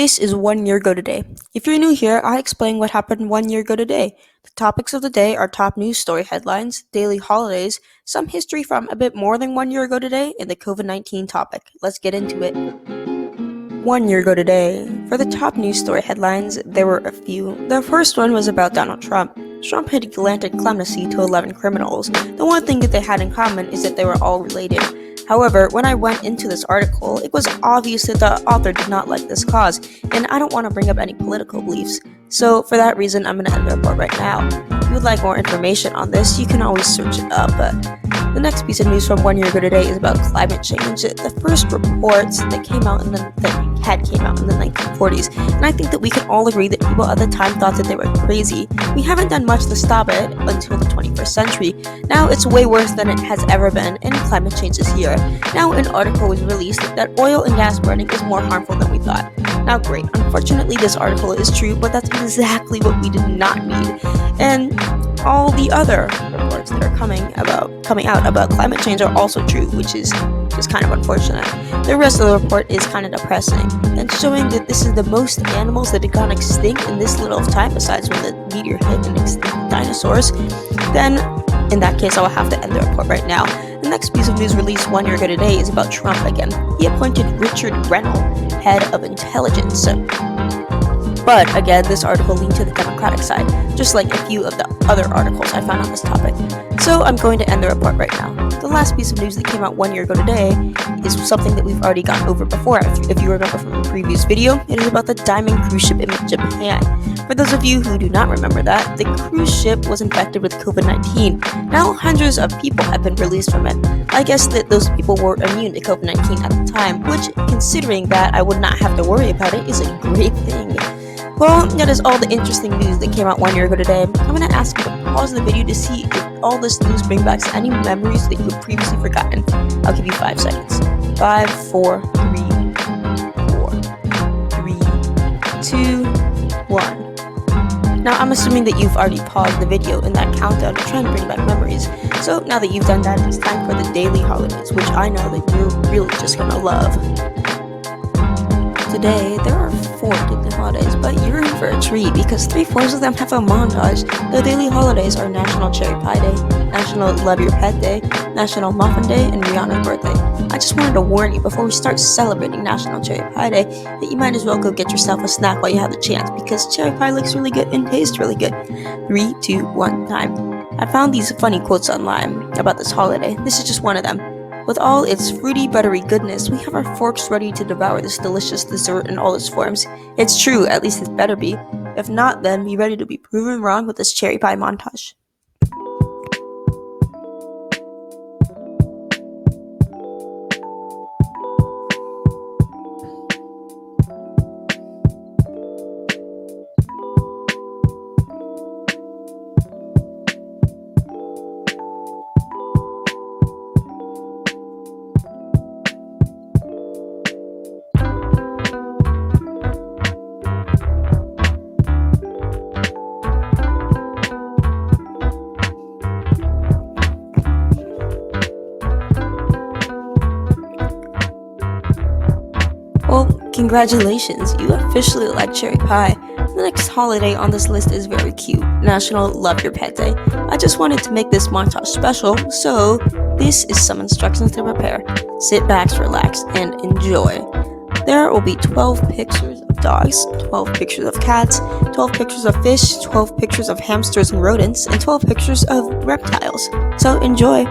This is 1 year ago today. If you're new here, I explain what happened 1 year ago today. The topics of the day are top news story headlines, daily holidays, some history from a bit more than 1 year ago today, and the COVID-19 topic. Let's get into it. 1 year ago today. For the top news story headlines, there were a few. The first one was about Donald Trump. Trump had granted clemency to 11 criminals. The one thing that they had in common is that they were all related. However, when I went into this article, it was obvious that the author did not like this cause, and I don't want to bring up any political beliefs. So for that reason, I'm going to end the report right now. If you would like more information on this, you can always search it up. The next piece of news from 1 year ago today is about climate change. The first reports that came out in the 1940s, and I think that we can all agree that people at the time thought that they were crazy. We haven't done much to stop it until the 21st century. Now it's way worse than it has ever been, and climate change is here. Now an article was released that oil and gas burning is more harmful than we thought. Now great, unfortunately this article is true, but that's exactly what we did not need. And all the other reports that are coming out about climate change are also true, which is just kind of unfortunate. The rest of the report is kind of depressing and showing that this is the most animals that had gone extinct in this little of time, besides when the meteor hit and extinct dinosaurs. Then in that case, I will have to end the report right now. The next piece of news released 1 year ago today is about Trump again. He appointed Richard Grenell head of intelligence. But again, this article leaned to the Democratic side, just like a few of the other articles I found on this topic. So I'm going to end the report right now. The last piece of news that came out 1 year ago today is something that we've already gone over before. If you remember from the previous video, it is about the Diamond cruise ship in Japan. For those of you who do not remember that, the cruise ship was infected with COVID-19. Now hundreds of people have been released from it. I guess that those people were immune to COVID-19 at the time, which, considering that I would not have to worry about it, is a great thing. Well, that is all the interesting news that came out 1 year ago today. I'm going to ask you to pause the video to see if all this news brings back any memories that you have previously forgotten. I'll give you 5 seconds. 5, 4, 3, 4, 3, 2, 1. Now, I'm assuming that you've already paused the video in that countdown to try and bring back memories. So now that you've done that, it's time for the daily holidays, which I know that you're really just going to love. Today, there are 4 daily holidays, but you're in for a treat because 3/4 of them have a montage. The daily holidays are National Cherry Pie Day, National Love Your Pet Day, National Muffin Day, and Rihanna's birthday. I just wanted to warn you before we start celebrating National Cherry Pie Day that you might as well go get yourself a snack while you have the chance because cherry pie looks really good and tastes really good. 3, 2, 1, time. I found these funny quotes online about this holiday. This is just one of them. With all its fruity, buttery goodness, we have our forks ready to devour this delicious dessert in all its forms. It's true, at least it better be. If not, then be ready to be proven wrong with this cherry pie montage. Well, congratulations, you officially like cherry pie. The next holiday on this list is very cute, National Love Your Pet Day. I just wanted to make this montage special, so this is some instructions to prepare. Sit back, relax, and enjoy. There will be 12 pictures of dogs, 12 pictures of cats, 12 pictures of fish, 12 pictures of hamsters and rodents, and 12 pictures of reptiles. So enjoy!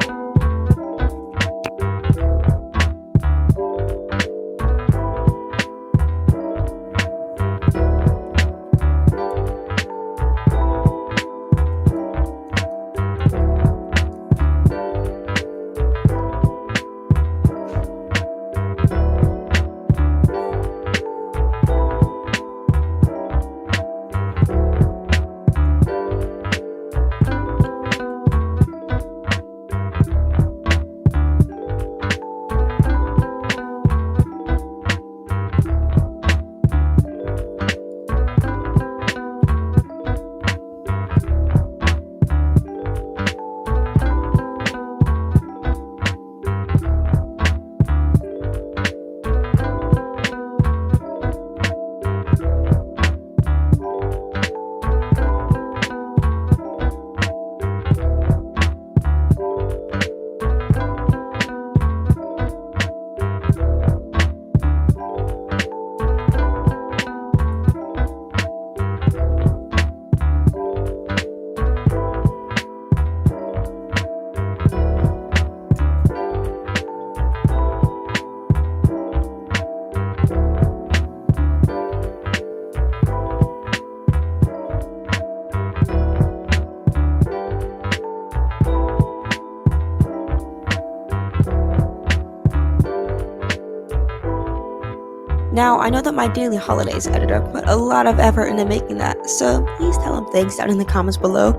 Now, I know that my Daily Holidays editor put a lot of effort into making that, so please tell him thanks down in the comments below.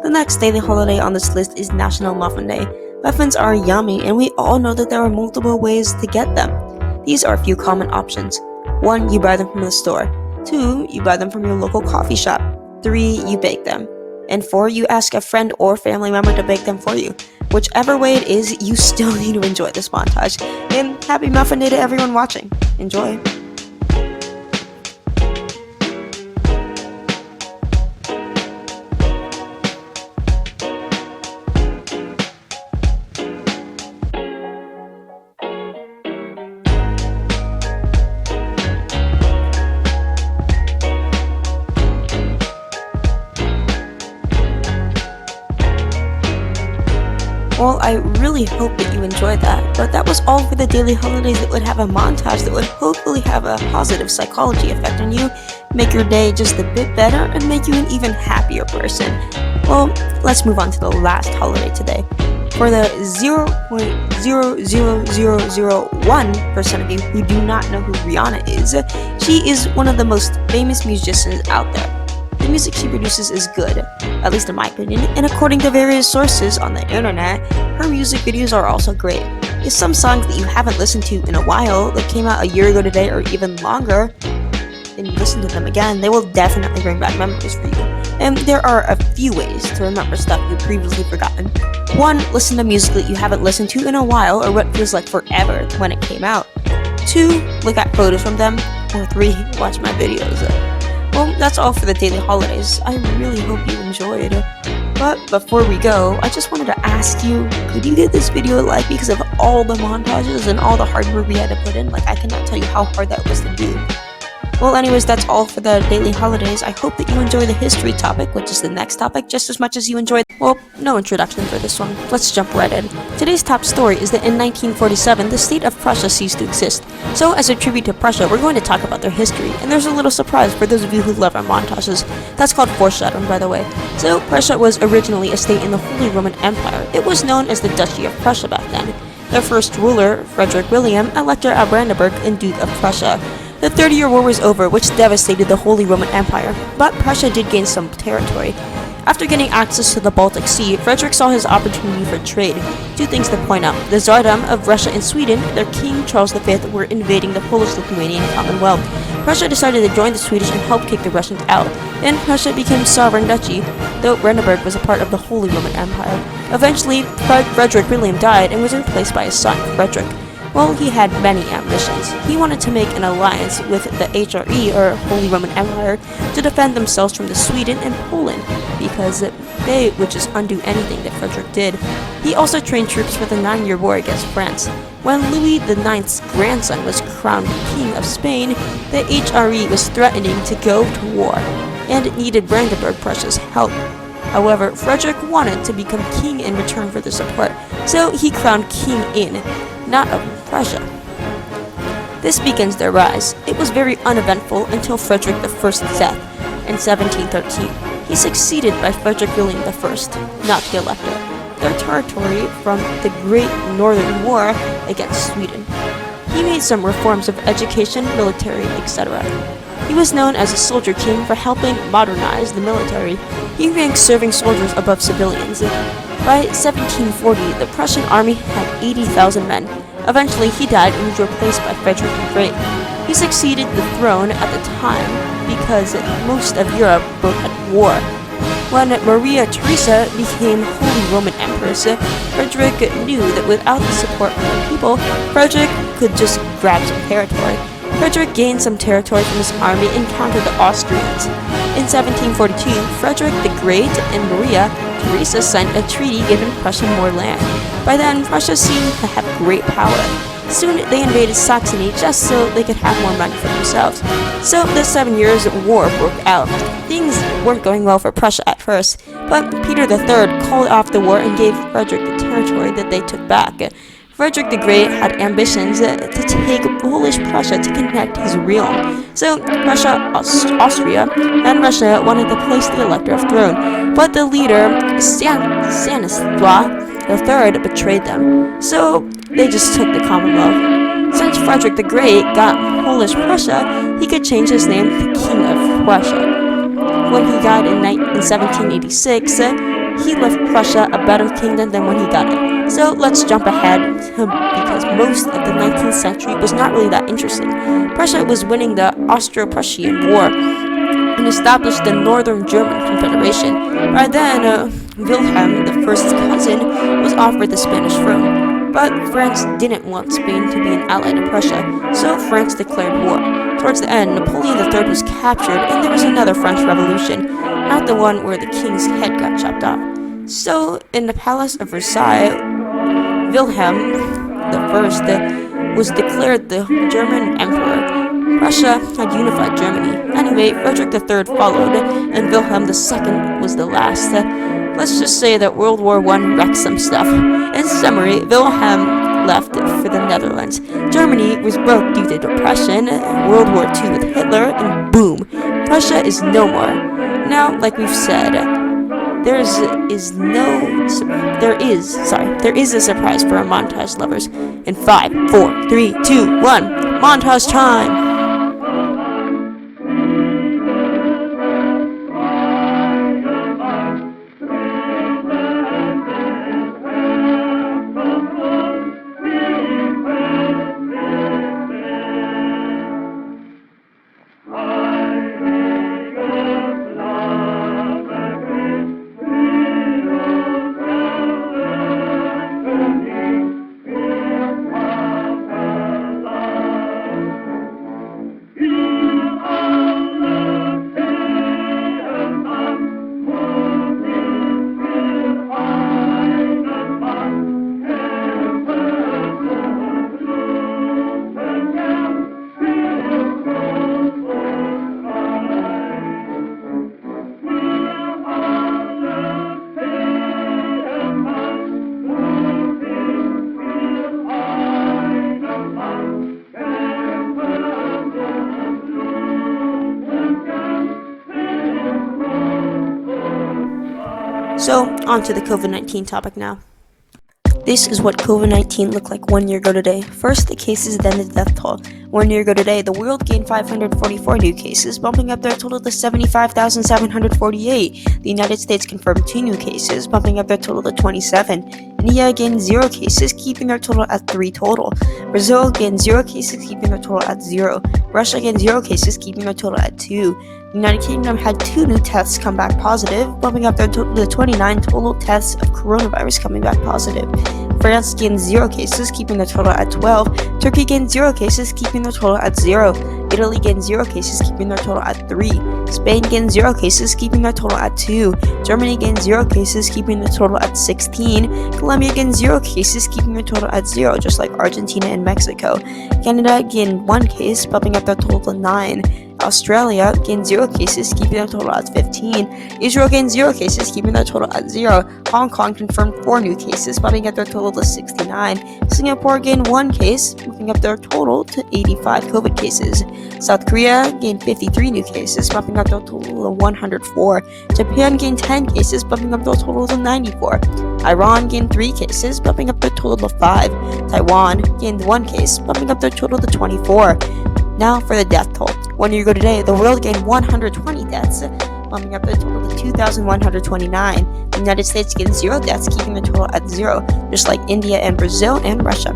The next daily holiday on this list is National Muffin Day. Muffins are yummy, and we all know that there are multiple ways to get them. These are a few common options. 1. You buy them from the store. 2. You buy them from your local coffee shop. 3. You bake them. And 4. You ask a friend or family member to bake them for you. Whichever way it is, you still need to enjoy this montage. And happy Muffin Day to everyone watching. Enjoy. Well, I really hope that you enjoyed that, but that was all for the daily holidays that would have a montage that would hopefully have a positive psychology effect on you, make your day just a bit better, and make you an even happier person. Well, let's move on to the last holiday today. For the 0.00001% of you who do not know who Rihanna is, she is one of the most famous musicians out there. The music she produces is good, at least in my opinion, and according to various sources on the internet, her music videos are also great. If some songs that you haven't listened to in a while, that came out a year ago today or even longer, and you listen to them again, they will definitely bring back memories for you. And there are a few ways to remember stuff you've previously forgotten. 1. Listen to music that you haven't listened to in a while or what feels like forever when it came out. 2. Look at photos from them. Or 3. Watch my videos. Well, that's all for the daily holidays. I really hope you enjoyed. But before we go, I just wanted to ask you, could you give this video a like because of all the montages and all the hard work we had to put in? Like, I cannot tell you how hard that was to do. Well, anyways, that's all for the daily holidays. I hope that you enjoy the history topic, which is the next topic, just as much as you enjoyed. Well, no introduction for this one. Let's jump right in. Today's top story is that in 1947, the state of Prussia ceased to exist. So, as a tribute to Prussia, we're going to talk about their history, and there's a little surprise for those of you who love our montages. That's called foreshadowing, by the way. So, Prussia was originally a state in the Holy Roman Empire. It was known as the Duchy of Prussia back then. Their first ruler, Frederick William, Elector of Brandenburg and Duke of Prussia. The 30-year War was over, which devastated the Holy Roman Empire, but Prussia did gain some territory. After getting access to the Baltic Sea, Frederick saw his opportunity for trade. 2 things to point out. The Tsardom of Russia and Sweden, their King Charles V, were invading the Polish-Lithuanian Commonwealth. Prussia decided to join the Swedish and help kick the Russians out. Then Prussia became sovereign duchy, though Brandenburg was a part of the Holy Roman Empire. Eventually, Frederick William died and was replaced by his son, Frederick. Well, he had many ambitions. He wanted to make an alliance with the HRE, or Holy Roman Empire, to defend themselves from the Sweden and Poland, because they would just undo anything that Frederick did. He also trained troops for the 9-year war against France. When Louis IX's grandson was crowned King of Spain, the HRE was threatening to go to war, and needed Brandenburg Prussia's help. However, Frederick wanted to become king in return for the support, so he crowned king in, not of Prussia. This begins their rise. It was very uneventful until Frederick I's death in 1713. He succeeded by Frederick William I, not the Elector, their territory from the Great Northern War against Sweden. He made some reforms of education, military, etc. He was known as a soldier king for helping modernize the military. He ranked serving soldiers above civilians. By 1740, the Prussian army had 80,000 men. Eventually, he died and was replaced by Frederick the Great. He succeeded the throne at the time because most of Europe broke at war. When Maria Theresa became Holy Roman Empress, Frederick knew that without the support from the people, Frederick could just grab some territory. Frederick gained some territory from his army and countered the Austrians. In 1742, Frederick the Great and Maria Theresa signed a treaty giving Prussia more land. By then, Prussia seemed to have great power. Soon, they invaded Saxony just so they could have more money for themselves. So, the 7 Years' War broke out. Things weren't going well for Prussia at first, but Peter III called off the war and gave Frederick the territory that they took back. Frederick the Great had ambitions to take Polish Prussia to connect his realm. So Prussia, Austria, and Russia wanted to place the Elector of throne, but the leader, Stanislaw III, betrayed them. So they just took the Commonwealth. Since Frederick the Great got Polish Prussia, he could change his name to King of Prussia. When he died in 1786, he left Prussia a better kingdom than when he got it. So let's jump ahead because most of the 19th century was not really that interesting. Prussia was winning the Austro-Prussian War and established the Northern German Confederation. By then, Wilhelm, the first cousin, was offered the Spanish throne. But France didn't want Spain to be an ally to Prussia, so France declared war. Towards the end, Napoleon III was captured, and there was another French Revolution, not the one where the king's head got chopped off. So, in the Palace of Versailles, Wilhelm I was declared the German emperor. Prussia had unified Germany. Anyway, Frederick III followed, and Wilhelm II was the last. Let's just say that World War I wrecked some stuff. In summary, Wilhelm left for the Netherlands. Germany was broke due to depression, World War II with Hitler, and boom, Prussia is no more. Now, like we've said, there is a surprise for our montage lovers. In 5, 4, 3, 2, 1, montage time! So, on to the COVID-19 topic now. This is what COVID-19 looked like 1 year ago today. First, the cases, then the death toll. 1 year ago today, the world gained 544 new cases, bumping up their total to 75,748. The United States confirmed 2 new cases, bumping up their total to 27. India gained 0 cases, keeping their total at 3 total. Brazil gained 0 cases, keeping their total at 0. Russia gained 0 cases, keeping their total at 2. The United Kingdom had 2 new tests come back positive, bumping up their total to 29 total tests of coronavirus coming back positive. France gained 0 cases, keeping their total at 12. Turkey gained 0 cases, keeping their total at 0. Italy gained 0 cases, keeping their total at 3. Spain gained 0 cases, keeping their total at 2. Germany gained 0 cases, keeping their total at 16. Colombia gained 0 cases, keeping their total at 0, just like Argentina and Mexico. Canada gained 1 case, bumping up their total to 9. Australia gained 0 cases, keeping their total at 15. Israel gained 0 cases, keeping their total at 0. Hong Kong confirmed 4 new cases, bumping up their total to 69. Singapore gained 1 case, bumping up their total to 85 COVID cases. South Korea gained 53 new cases, bumping up their total to 104. Japan gained 10 cases, bumping up their total to 94. Iran gained 3 cases, bumping up their total to 5. Taiwan gained 1 case, bumping up their total to 24. Now for the death toll. 1 year ago today, the world gained 120 deaths, bumping up their total to 2,129. The United States gained 0 deaths, keeping the total at 0, just like India and Brazil and Russia.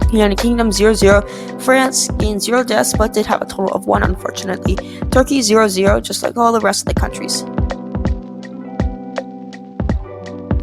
United Kingdom 0-0. France gained 0 deaths, but did have a total of 1, unfortunately. Turkey 0-0, just like all the rest of the countries.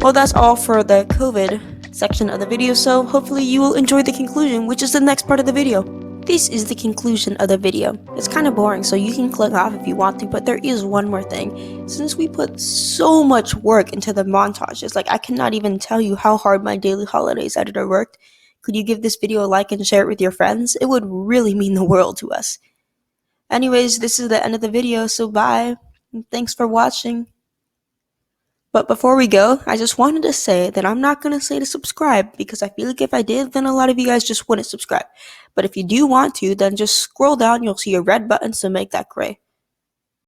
Well, that's all for the COVID section of the video, so hopefully you will enjoy the conclusion, which is the next part of the video. This is the conclusion of the video. It's kind of boring, so you can click off if you want to, but there is one more thing. Since we put so much work into the montages, I cannot even tell you how hard my Daily Holidays editor worked. Could you give this video a like and share it with your friends? It would really mean the world to us. Anyways, this is the end of the video, so bye. And thanks for watching. But before we go, I just wanted to say that I'm not going to say to subscribe, because I feel like if I did, then a lot of you guys just wouldn't subscribe. But if you do want to, then just scroll down, you'll see a red button, so make that gray.